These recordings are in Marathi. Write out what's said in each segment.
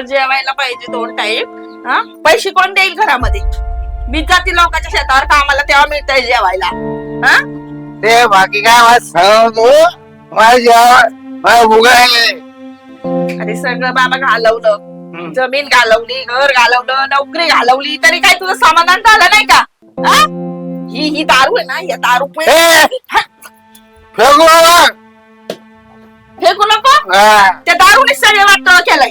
जेवायला पाहिजे 2 टाइम. हा, पैसे कोण देईल घरामध्ये? मी जाते लोकांच्या शेतावर कामाला, तेव्हा मिळतंय जेवायला. हा, ते बाकी काय मला सांगतो माझ्या उगायले. अरे सगळं बाबा घालवलं, जमीन घालवली, घर घालवलं, नोकरी घालवली, तरी काय तुझं समाधान झालं नाही का? हा? ही दारू आहे ना, या दारू फेकू नको. त्या दारूने सगळे वाटतं केलंय.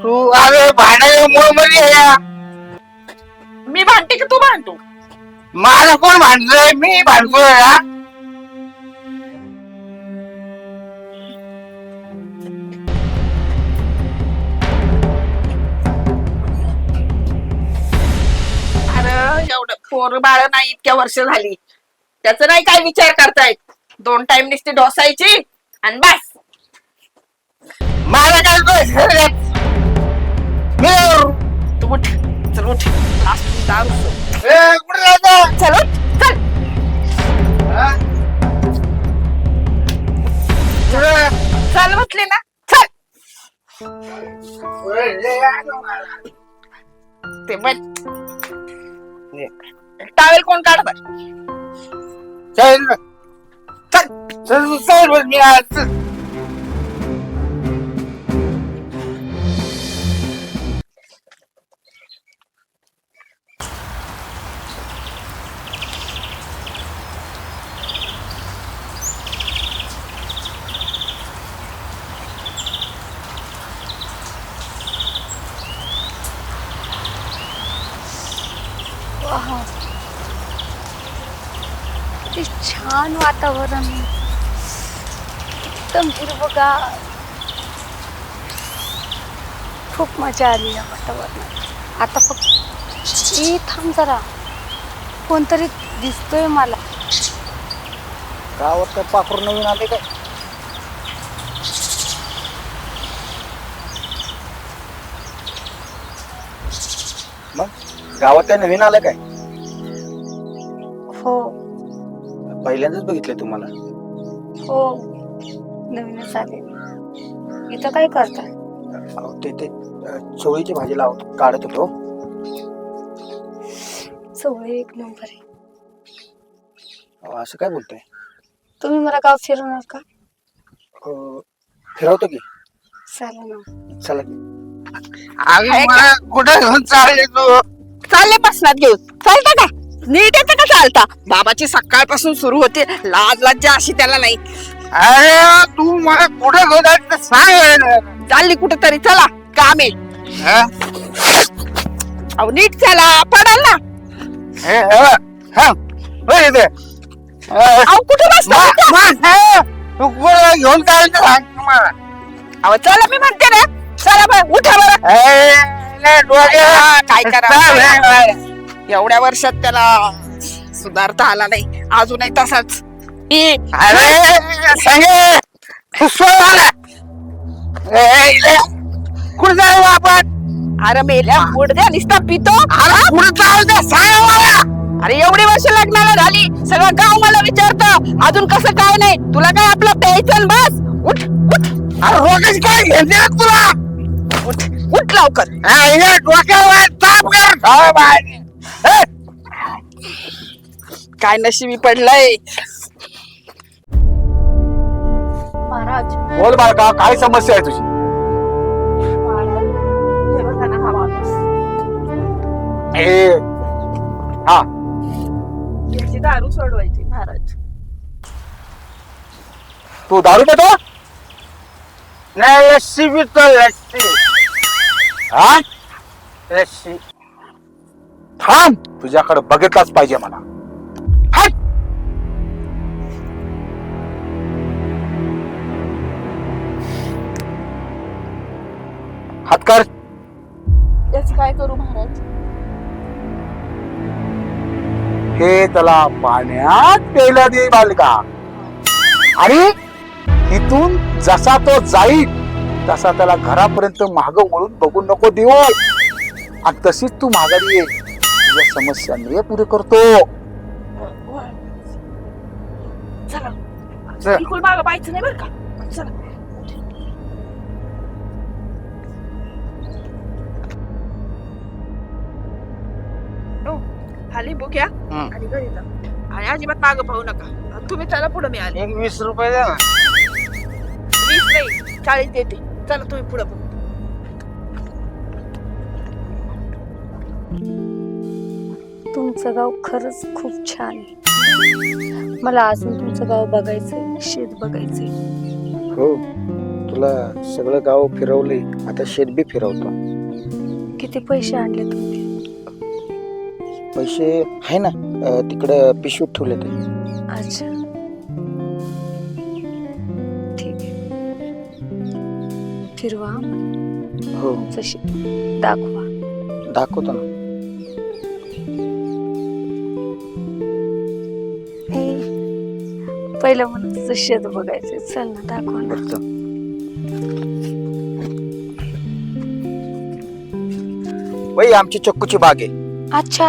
तू अरे भांडायला मध्ये या. मी भांडते की तू भांडतो? मला कोण भांडतोय? मी भांडतोय या. एवढं पोर बाळ नाही, इतक्या वर्ष झाली, त्याच नाही काय विचार करतायत. 2 टाइम नुसती डोसायची आणि बस. मला काय तू उठ, चल उठ. दारू सोड. कुठे जायचं? चल उठ, चल. चल म्हटले ना, चल. ते बघ, टावेल कोण काढतात? चल चल चल चल मी आज. किती छान वातावरण, एकदम हिरवगार. खूप मजा आली या वातावरणात. आता फक्त थांब जरा, कोणतरी दिसतोय मला. गावात काय पाखरू नवीन आले काय? मग गावात काय नवीन आलं काय? हो पहिल्यांदाच बघितलंय तुम्हाला. हो, नवीनच आले. इथं काय करताय? ते चवळीची भाजी लावत काढत होतो. चवळी एक नंबर आहे. असं काय बोलतोय? तुम्ही मला गाव फिरवणार का? फिरवतो की. चला ना. चला की. कुठे घेऊन चालले तू? चालले बसनात घेऊन. चालता का? नीट येतं का चालता? बाबाची सकाळपासून सुरू होते, लाज लज्जा अशी त्याला नाही. अरे तू मला कुठे घेऊन जायचं सांग. चालली कुठेतरी, चला काम आहे. अहो नीट चला, पडाल ना. अहो कुठे बसता? तू कुठे घेऊन चालायचं सांग तुम्हाला. अहो चला, मी म्हणते ना, चला बरं, उठा बरं. काय करा, एवढ्या वर्षात त्याला सुधारता आला नाही, अजूनही तसाच. कुठे जाऊ आपण? अरे मेल्या गुडद्या निसता पितो. कुठे जाऊ दे सांग मला. अरे एवढी वर्ष लग्नाला झाली, सगळं गाव मला विचारतं अजून कसं काय नाही. तुला काय आपलं प्यायचं बस. उठ उठ. अरे रोगाची काय घेते तुला? उठ उठ लवकर. डोक्यावर ताप कर. काय नशिबी पडलंय. महाराज, बोल बाळका, काय समस्या आहे तुझी? हे बघा ना, हा माणूस. हा, याची दारू सोडवायची महाराज. तू दारू पितो? नाही, लस्सी पितो. लस्सी. हा, लस्सी. थांब, तुझ्याकडे बघितलाच पाहिजे मला. हात कर. याच काय करू महाराज? हे त्याला पाण्यात पेला दे बालका. आणि इथून जसा तो जाईल तसा त्याला घरापर्यंत माग वळून बघू नको देऊ. आणि तशीच तू माघारी ये. तुझ्या समस्या मी पुरे करतो. चला. चल. इकडून मागं पाहायचं नाही बरं का. चला. हो, हा लिंबू घ्या आणि घरी जा. आणि अजिबात मागं पाहू नका. आणि तुम्ही चला पुढे, मी आले. एक 20 रुपये द्या ना. 20 नाही 40 देते. चला तुम्ही पुढे बघ. तुमचं गाव खरंच खूप छान आहे. मला अजून तुमचं गाव बघायचंय, शेत बघायचंय. हो, तुला सगळं गाव फिरवले, आता शेत बी फिरवतो. किती पैसे आणले तुम्ही? पैसे आहे ना, तिकडं पिशवीत ठेवले ते. अच्छा, ठीक आहे. फिरवा हो, तुमचं शेत, दाखवा. दाखवतो ना. पहिलं मला तुझं शेत बघायचंय. चल ना, दाखवा ना. बरं, चल. बाई, आमची चक्कूची बाग आहे. अच्छा,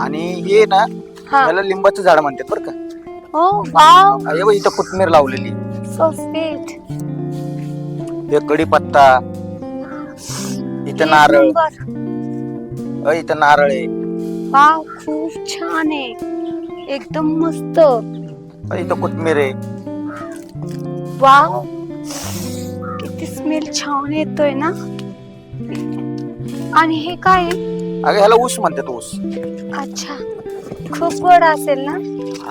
आणि हे ना, हा. याला लिंबाचं झाड म्हणतात बरं का. ओ वाव, हे बघ, इथं कोथमीर लावलेली, सो स्वीट. हे कढीपत्ता, इथं नारळ, इथं नारळ आहे, वाव, खूप छान आहे, एकदम मस्त. इथं कोथमीर आहे. वाव, किती स्मेल छान येतोय ना. आणि हे काय आहे? अगं ह्याला ऊस म्हणतात, ऊस. अच्छा, खूप गोड असेल ना.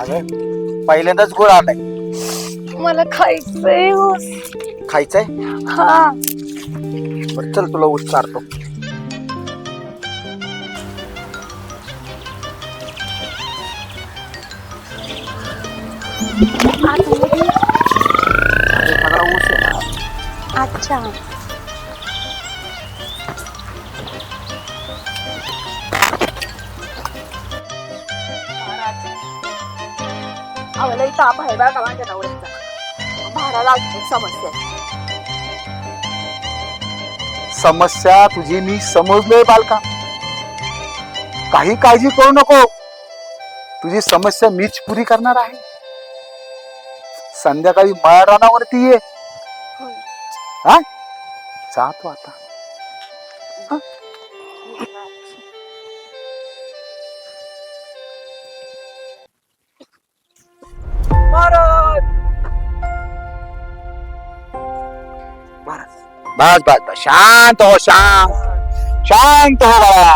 अगं पहिल्यांदाच गोळ आलाय. मला खायचंय ऊस. खायचंय? हा, बरं चल, तुला ऊस चारतो. आतमध्ये. हे सगळा ऊस आहे ना. अच्छा, आम्हाला इथं ताप आहे बघा माझ्या नवऱ्याचा. भाडा लागते. समस्या आहे. समस्या तुझी मी समजलोय बालका. काही काळजी करू नको, तुझी समस्या मीच पुरी करणार आहे. संध्याकाळी मळा रानावरती ये. हा, जातो आता. महाराज, बस बस बस, शांत हो, शांत हो बाळा.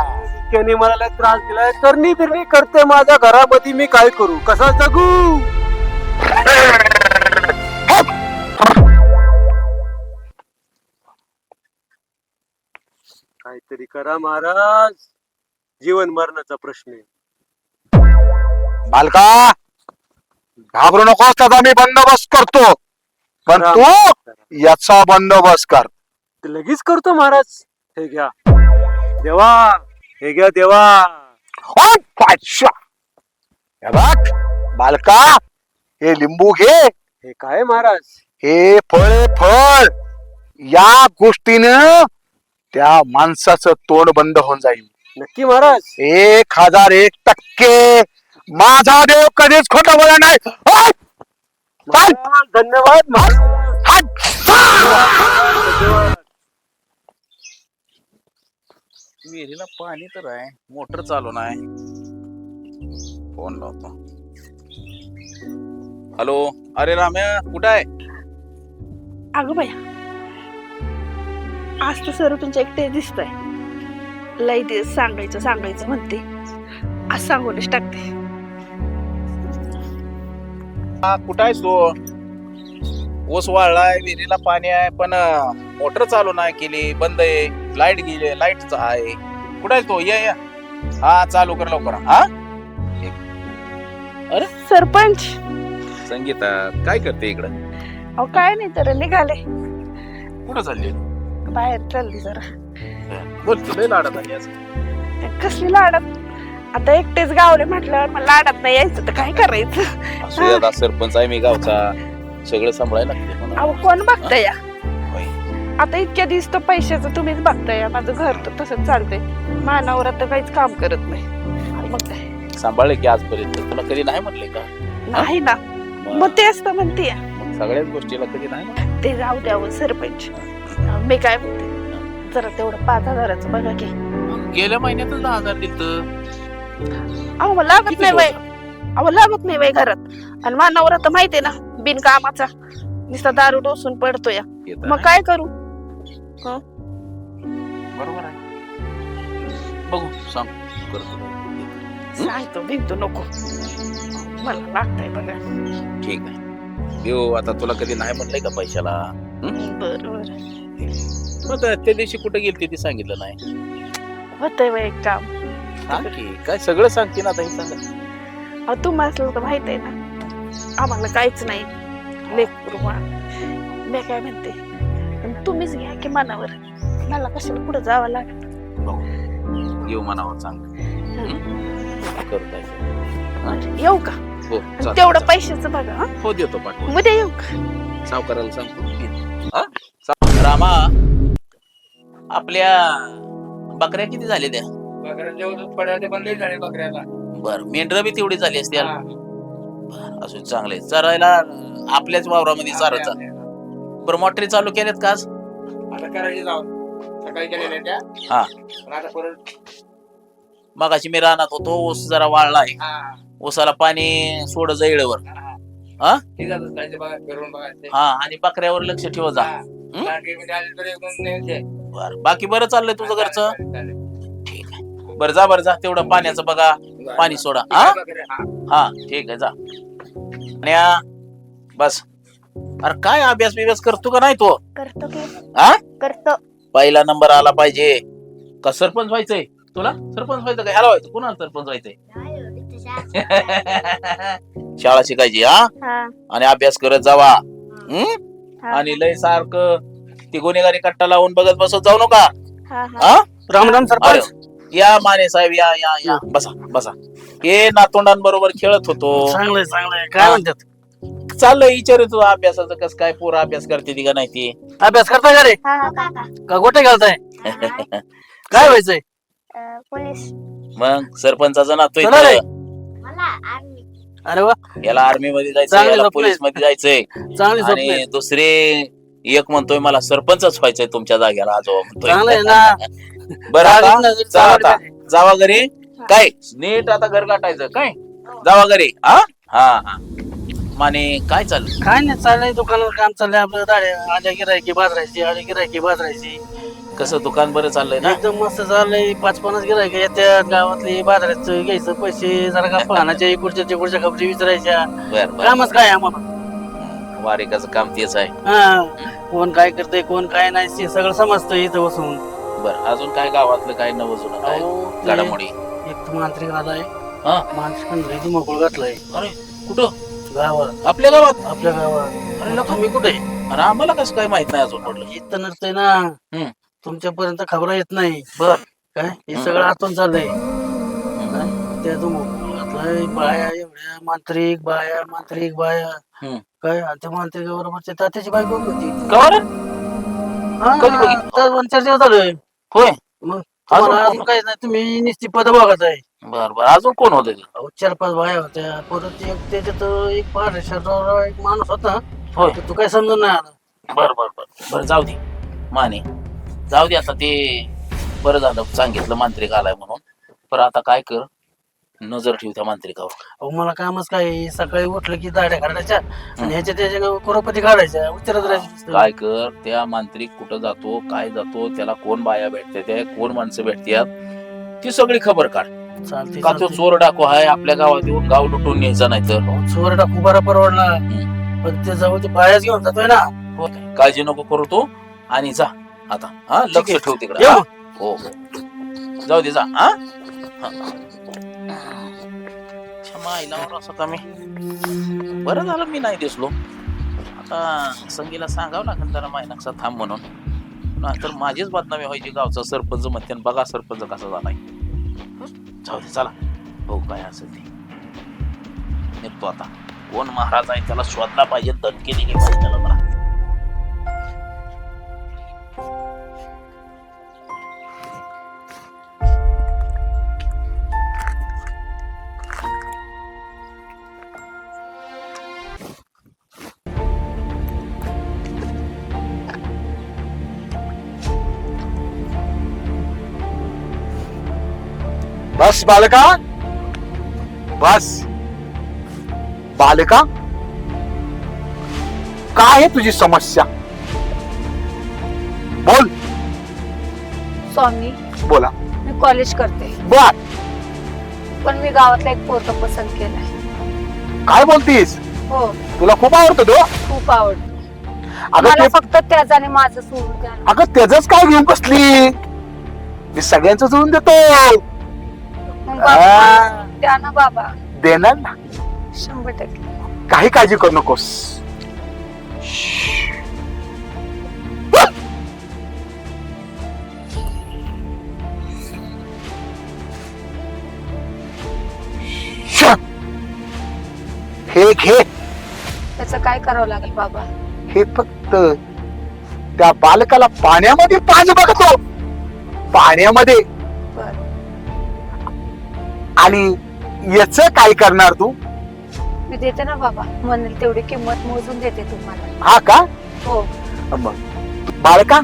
त्याने मला लय त्रास दिलाय. करणी फिरणी करते माझ्या घरामध्ये, मी काय करू, कसा जगू? काहीतरी करा महाराज, जीवन मरणाचा प्रश्न आहे. बालका, घाबरू नकोस, त्याचा मी बंदोबस्त करतो, पण तू याचा बंदोबस्त कर. ते लगेच करतो महाराज. हे घ्या देवा, हे घ्या देवा. ओ, पाशा. हे बघ बालका, हे लिंबू घे. हे काय महाराज? हे फळ. या गोष्टीनं त्या माणसाचं तोंड बंद होऊन जाईल. नक्की महाराज? 1001% माझा देव कधीच खोटं बोलला नाही. ओय! चाल. धन्यवाद महाराज. हात. विहिरीला पाणी तर आहे, मोटर चालू नाही. फोन लावतो. हॅलो, अरे राम्या, कुठं आहे? अगं बाया, आज तर सर तुमच्या एकटे दिसतंय. लई दिवस सांगायचं म्हणते, आज सांगूनच टाकते. कुठं आहेस तू? ऊस वाळलाय, विहिरीला पाणी आहे, पण मोटर चालू नाही केली, बंद आहे. लाईट गेली, लाईटच आहे. कुठं आहे तो? ये. हा, चालू कर लवकर. हा, सरपंच, संगीता काय करते इकडं? अहो काय नाही, तर निघाले कुठं चालली? बाहेर, चालली जरा. बोल, तुला लाडत आली आज. कसली लाडात? आता एकटेच गावले म्हटल्यावर मला लाडात नाही यायचं तर काय करायचं? असू दे, आता सरपंच आहे मी गावचा, सगळं सांभाळायला लागते म्हणून. अहो कोण बघताय या? होय. आता इतक्या दिवस तर पैशाचं तुम्हीच बघताय. माझं घर तर तसंच चालतंय. मानावर आता काहीच काम करत नाही. मग काय सांभाळले की आजपर्यंत तुला कधी नाही म्हणले का? नाही ना, मग तेच तर म्हणते सगळ्याच गोष्टीला कधी नाही म्हणत. ते जाऊ द्यावं सरपंच. मी काय म्हणते, जरा तेवढं 5,000चं बघा की. गेल्या महिन्यातच 10,000 दिलत. अहो मला लागत नाही वय, अहो लागत नाही वय घरात. आणि मानावर तर माहितीये ना, बिनकामाचा नुसता दारू डोसून पडतोय. मग काय करू? बरोबर आहे. बघू सांग करतो. सांगतो भिंतो नको, मला लागतंय बघा. ठीक आहे देऊ. आता तुला कधी नाही म्हणलंय का पैशाला? बरोबर मग त्या दिवशी कुठे गेलती ती सांगितलं नाही. होतंय वय एक काम. सांग की काय सगळं सांगते ना आता. हे सांगा. अहो तुम्हाला तर माहित आहे ना, आम्हाला काहीच नाही लेकरू बाळ. मी काय म्हणते, पण तुम्हीच घ्या की मनावर, मला कशाला पुढे जावं लागेल. येऊ मनावर सांग करू काय. येऊ का? हो आणि तेवढं पैशाचं बघा. हं? हो देतो पाठवून. उद्या येऊ का? सावकाराला सांगतो. रामा आपल्या बकऱ्या किती झाले त्या? बर मेंढर बी तेवढी झाली असते. असं चांगले चरायला आपल्याच वावरामध्ये चारत. बरं मोटरी चालू केल्यात का आज? हा मगाशी मी रानात होतो, ऊस जरा वाळलाय. ऊसाला पाणी सोड जळवर. हा आणि बकऱ्यावर लक्ष ठेव जा. बर बाकी बरं चाललंय तुझं घरचं? ठीक आहे. बरं जा तेवढं पाण्याचं बघा, पाणी सोडा. हा ठीक आहे जा. बस. अरे काय अभ्यास बिभ्यास करतो का नाही तो? करतो की. हा करतो. पहिला नंबर आला पाहिजे. का सरपंच व्हायचंय तुला? सरपंच व्हायचं का ह्याला व्हायचं? कुणाला सरपंच व्हायचंय? शाळा शिकायची. हा आणि अभ्यास करत जावा. आणि लय सारखं ती गुन्हेगारी कट्टा लावून बघत बसत जाऊ नका. राम राम सरपंच. या माने साहेब या या या बसा. हे नातोंडांबरोबर खेळत होतो. चांगलंय काय म्हणतात? चाललंय विचारू तू अभ्यासाचं कसं काय, पोरं अभ्यास करते ती का नाही ती? अभ्यास करताय का रे? का गोटे घालताय? काय व्हायचंय? पोलीस. मग सरपंचाचा नातोय चला रे. अरे वा याला आर्मी मध्ये जायचंय, चांगली याला स्वप्न पोलीस मध्ये जायचंय. चांगली आणि स्वप्न. दुसरे एक म्हणतोय मला सरपंचच व्हायचंय तुमच्या जागेला. आजोबा चांगलंय म्हणतोय. ना. बरं आता चालेल, चला आता चालेल. जावा घरी. काय नीट आता घर गाठायचं काय? जावा घरी. हा माने काय चाललं? काय नाही चाललंय, दुकानावर काम चाललंय आपलं. दाड्या आल्या गिरायकी बाजरायची. कसं दुकान बरं चाललंय ना? एकदम मस्त चाललंय. 5-50 गिरायक येत्यात गावातले. बाजाराचं घ्यायचं पैसे, जरा गप्पा हाणायच्या, इकडच्या खबरी विचारायच्या. बर कामच काय आम्हाला. वारिकाचं काम तेच आहे. कोण काय करतंय कोण काय नाही ते सगळं समजतं इथं बसून. बर अजून काय गावातलं काय नवं जुनं काय अहो, ते घडामोडी? एक तर मांत्रिक आलाय. हा माणसं मोकळ घातलाय अरे कुठं? गावात. आपल्या गावात? आपल्या गावात. अरे लोक तुम्ही कुठे? अरे आम्हाला कसं काय माहित नाही अजून पडलं. इथं नसतंय ना. तुमच्यापर्यंत खबर येत नाही. बर काय हे सगळं आतून चाललंय. त्याचं मोकळ घातलाय. बाया एवढ्या मांत्रिक बाया. काय आणि त्या मांत्रिकाबरोबर त्या तात्याची बायको होती. कवर कधी बघितलं? आता 2-4 दिवस झालोय. होय. मग तुम्हाला अजून काहीच नाही, तुम्ही निस्ती पद बघत आहे. बर अजून कोण होते? 4-5 बाया होत्या. परत एक त्याच्यात एक पांढऱ्या एक माणूस होता. होय. तू काय समजून नाही आला. बर जाऊ दे माने, जाऊ दे आता. ते बरं झालं सांगितलं मांत्रिक आलाय म्हणून. पण आता काय कर, नजर ठेव त्या मांत्रिकावर. अहो मला कामच काय, सकाळी उठलं की दाड्या काढायच्या आणि ह्याच्या त्याच्या कुरोपती काढायच्या, उच्चारत राहायचं. काय कर, त्या मांत्रिक कुठं जातो, काय जातो, त्याला कोण बाया भेटते, त्या कोण माणसं भेटतात, ती सगळी खबर काढ. चालते का तो चोर डाकू आहे आपल्या गावात येऊन गाव लुटून न्यायचा नाही तर. चोर टाकू बरा परवडला, पण ते जवळ ते बायाच घेऊन जातोय ना. काळजी नको करू तू. आणि जा आता. लक्ष ठेव तिकडे. हो जाऊ दे जा. माईला असं कमी बरं झालं मी नाही दिसलो. आता संगीला सांगावं लागेल जरा मायनाकसा थांब म्हणून, नाहीतर माझीच बदनामी व्हायची. गावचा सरपंच म्हणते बघा सरपंच कसा झालाय. जाऊ दे चला, हो काय असेल ते निघतो आता. कोण महाराज आहे त्याला शोधला पाहिजे, दणके दिली पाहिजे त्याला जरा. बस बालका, बस बालका, काय आहे तुझी समस्या? बोल. स्वामी, बोला. मी कॉलेज करते, बर. पण मी गावातला एक पोरगा पसंत केलाय. काय बोलतीस? हो, तुला खूप आवडतो तो? खूप आवडतो. अगं मला ते फक्त त्याच्याने माझं सोडून द्या. अगं त्याच काय घेऊन बसली? मी सगळ्यांचं जुळून देतो. मग बाबा द्या ना बाबा. देणार ना, 100%. काही काळजी करू नकोस. हे घे. त्याचं काय करावं लागेल बाबा? हे फक्त त्या बालकाला पाण्यामध्ये पाणी बघतो, पाण्यामध्ये. बर. आणि याच काय करणार तू? मी देते ना बाबा, म्हणेल तेवढी किंमत मोजून देते तुम्हाला. हा का? हो. मग बालका,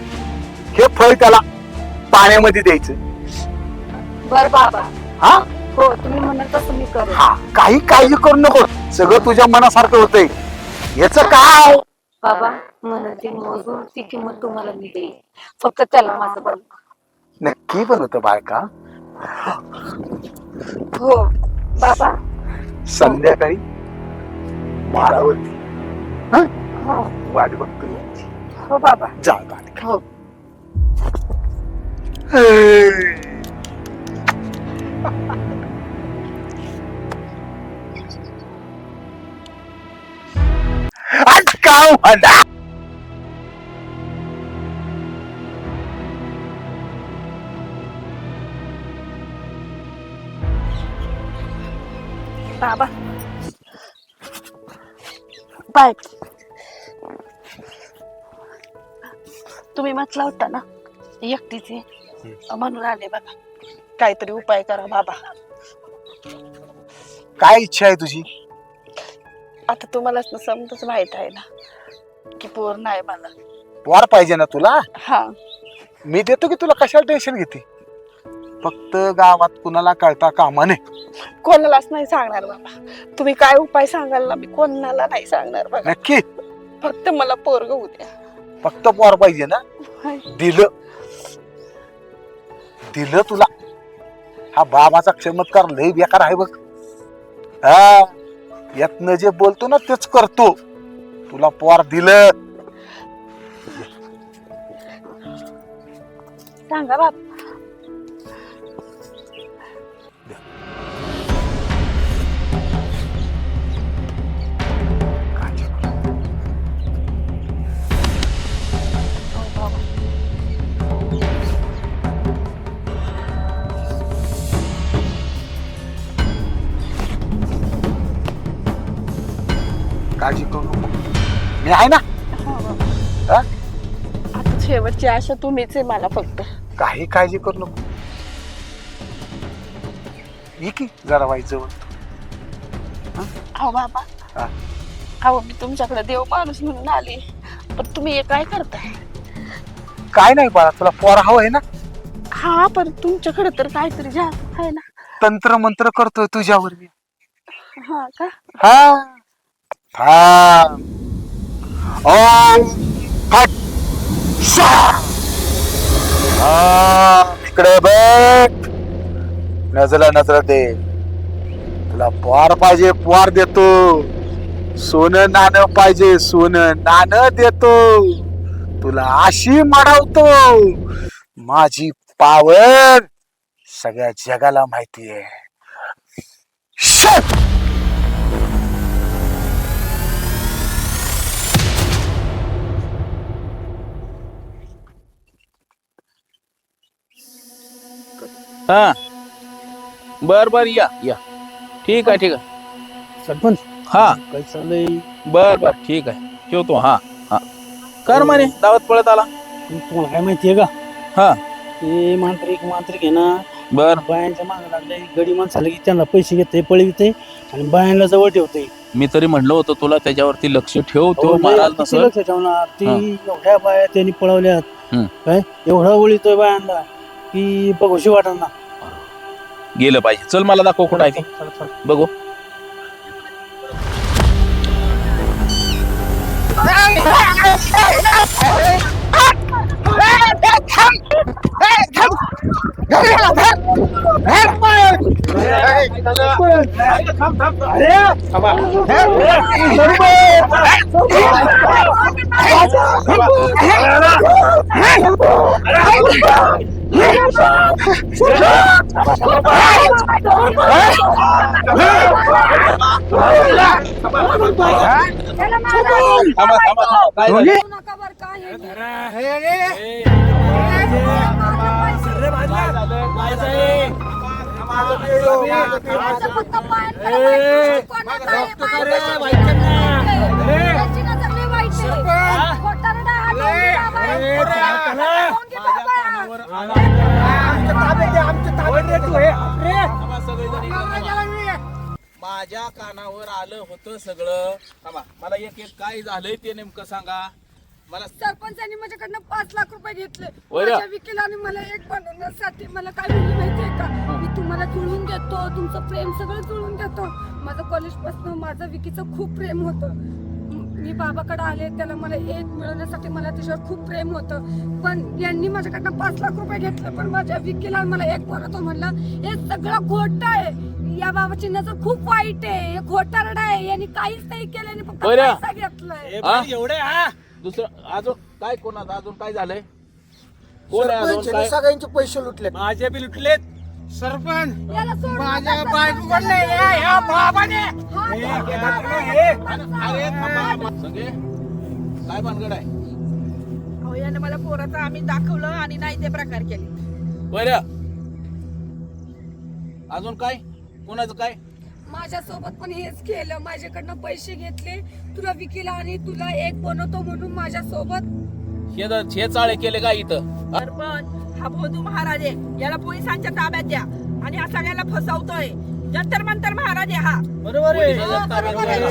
हे फळ त्याला पाण्यामध्ये द्यायचं. बर बाबा. हा हो, तुम्ही म्हणाल तसं मी करेन. हा, काही काळजी करू नको, सगळं तुझ्या मनासारखं होतंय. याच काय? बाबा म्हणेल ती मोजून ती किंमत तुम्हाला मी देईन, फक्त त्याला माझं बघ. नक्की बनवतो बालका. हो बाबा. संध्याकाळी माळावरती हो. वाट बघतो. हो बाबा. जा बालका. हो. आज काय म्हणा? बाबा बाय. तुम्ही म्हटला होता ना एकटीचे, म्हणून आले बघा. काहीतरी उपाय करा बाबा. काय इच्छा आहे तुझी? आता तुम्हालाच ना समजच माहित आहे ना की पोर नाही मला. वार पाहिजे ना तुला? हा, मी देतो की तुला. कशाला टेन्शन घेते? फक्त गावात कुणाला कळता कामा नये. कोणालाच नाही सांगणार बाबा. तुम्ही काय उपाय सांगाल ना, मी कोणाला नाही सांगणार बघा. नक्की? फक्त मला पोरग होऊ द्या. फक्त वार पाहिजे ना? दिलं दिलं तुला. हा बाबाचा चमत्कार लय बेकार आहे बघ. हा, यातनं जे बोलतो ना तेच करतो. तुला पोर दिलं. सांगा बाबा. काळजी करू नको, मी आहे ना. हा? आता शेवटची आशा तुम्हीच आहे मला फक्त. काही काळजी करू नको. ये की जरा व्हायचं. अहो बाबा, हा. अहो मी तुमच्याकडे देव माणूस म्हणून आली, पण तुम्ही हे काय करताय? काय नाही बाळा, तुला पोर हवं आहे ना? हा, पण तुमच्याकडे तर काहीतरी जास्त आहे ना. तंत्र मंत्र करतोय तुझ्यावर मी. हा का? हा हा. ओम फट स्वाहा. हा, इकडे बघ. नजला नजर दे. तुला पोर पाहिजे, पोर देतो. सोनं नाणं पाहिजे, सोनं नाणं देतो. तुला अशी मडवतो. माझी पावर सगळ्या जगाला माहितीये. शट. हा, बर बर, या या. ठीक आहे, ठीक आहे. सरपंच, हा, काय चाललंय? बर बर, ठीक आहे. ठेवतो. हा हा, कर म्हणे दावत पळत आला. तुम्हाला काय माहितीये का? हा, ते मांत्रिक आहे ना, बर. बायांच्या मागे लागले. गडी माणसाला की त्यांना पैसे घेते, पळविते आणि बायांना जवळ ठेवते. मी तरी म्हणलं होतं तुला त्याच्यावरती लक्ष ठेव. तो महाराज किती नसेल. लक्ष ठेवणार? ती एवढ्या बाया त्यांनी पळवल्यात. हम्म. काय एवढा ओळीतोय बायांना की बघूशी वाटणार. गेलं पाहिजे. चल मला दाखव कुठं आहे ते बघू. काय झालं? नका बरं का हे माझं फक्त पायांकडे वाईट कोणाचं आहे, त्याची नजर लई वाईट आहे. खोटारडा हा डोंगी बाबा आहे. डोंगी बाबा माझ्या कानावर आलं होतं सगळं. थांबा, मला एक एक काय झालंय ते नेमकं सांगा मला. सरपंचांनी माझ्याकडनं 5 लाख रुपये घेतले. बरं. माझ्या वकिलाने मला एक बनवण्यासाठी मला काय म्हणली माहितीये का, मी तुम्हाला जुळून देतो, तुमचं प्रेम सगळं जुळून देतो. माझं कॉलेजपासून माझं विकीचं खूप प्रेम होतं. मी बाबाकडे आले, त्याला मला एक मिळवण्यासाठी मला तिच्यावर खूप प्रेम होतं. पण यांनी माझ्याकडनं 5 लाख रुपये घेतले. पण माझ्या वकिला मला एक बोलतो, म्हणलं हे सगळं खोटं आहे, या बाबाची नजर खूप वाईट आहे, हे खोटारडा आहे, यांनी काहीच नाही केलं, यांनी फक्त बरं. पैसा घेतलाय. एवढे दुसरं अजून काय कोणाचं अजून काय झालंय? कोण आहे अजून काय? सगळ्यांचे पैसे लुटले. माझे बी लुटलेत सरपंच. याला सोडून माझ्या नका, बायकोकडनं ह्या बाबाने अरे थांबा. सगळे काय भानगड आहे? अहो, याने मला पोराचं आम्ही दाखवलं आणि नाही ते प्रकार केले. बरं अजून काय कोणाचं काय? माझ्या सोबत पण हेच केलं, माझ्याकडनं पैसे घेतले, तुला विकीला आणि तुला एक बनवतो म्हणून माझ्या सोबत. हे चाळे केले का इथं? सरपंच हा भोदू महाराज आहे, याला पोलिसांच्या ताब्यात द्या आणि हा सगळ्याला फसवतोय. जंतर मंतर महाराज आहे हा. बरोबर आहे. पोलिसाच्या ताब्यात द्यायला.